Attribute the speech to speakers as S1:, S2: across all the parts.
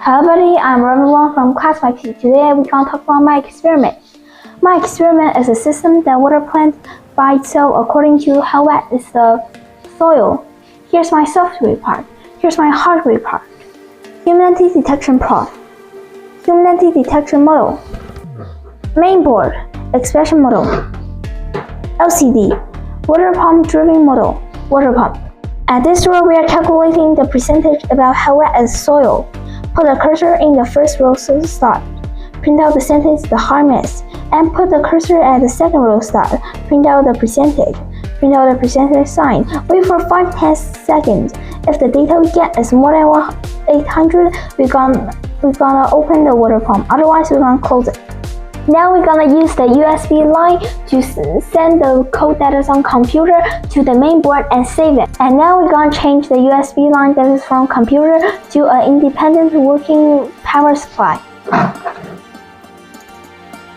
S1: Hello buddy, I'm Ron from Class 5C. Today we're going to talk about my experiment. My experiment is a system that water plants by itself according to how wet is the soil. Here's my software part. Here's my hardware part. Humidity detection plot. Humidity detection model. Mainboard. Expression model. LCD. Water pump driven model. Water pump. At this row, we are calculating the percentage about how wet is soil. Put the cursor in the first row start. Print out the sentence the harness, and put the cursor at the second row start. Print out the percentage. Print out the percentage sign. Wait for 5-10 seconds. If the data we get is more than 800, we're gonna open the water pump. Otherwise, we're gonna close it. Now we're gonna use the USB line to send the code that is on computer to the main board and save it. And now we're gonna change the USB line that is from computer to an independent working power supply.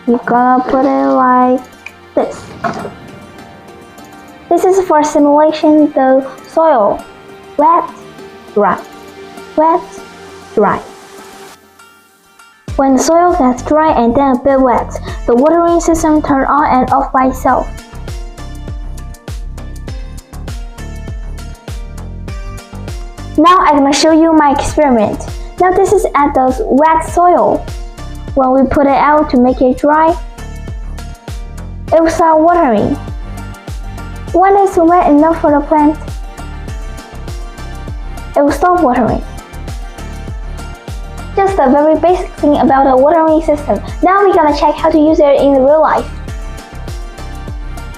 S1: We're gonna put it like this. This is for simulation the soil. Wet, dry. Wet, dry. When the soil gets dry and then a bit wet, the watering system turns on and off by itself. Now I'm going to show you my experiment. Now this is at the wet soil. When we put it out to make it dry, it will start watering. When it's wet enough for the plant, it will stop watering. Just a very basic thing about a watering system. Now we're gonna check how to use it in real life.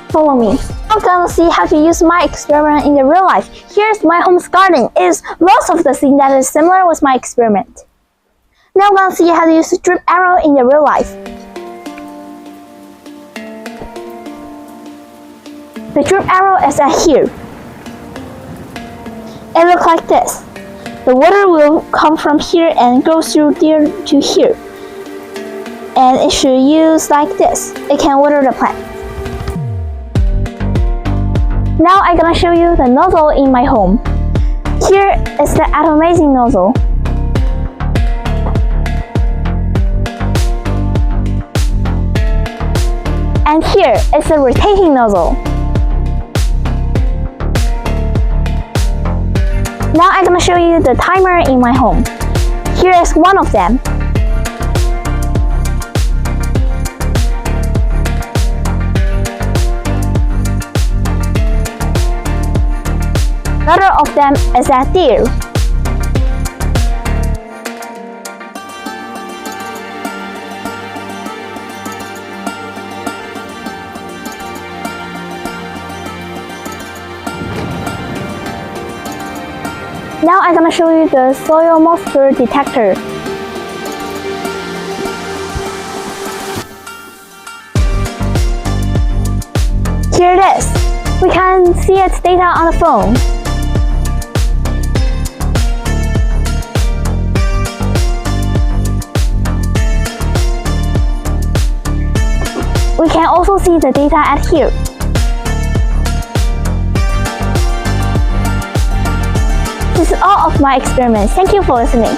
S1: Follow me. I'm gonna see how to use my experiment in the real life. Here's my home garden. It's lots of the things that is similar with my experiment. Now we're gonna see how to use the drip arrow in the real life. The drip arrow is at here. It looks like this. The water will come from here and go through there to here. And it should use like this. It can water the plant. Now I'm gonna show you the nozzle in my home. Here is the atomizing nozzle. And here is the rotating nozzle. Now I'm gonna show you the timer in my home. Here is one of them. Another of them is at there. Now I'm gonna show you the soil moisture detector. Here it is. We can see its data on the phone. We can also see the data at here. This is all of my experiments. Thank you for listening.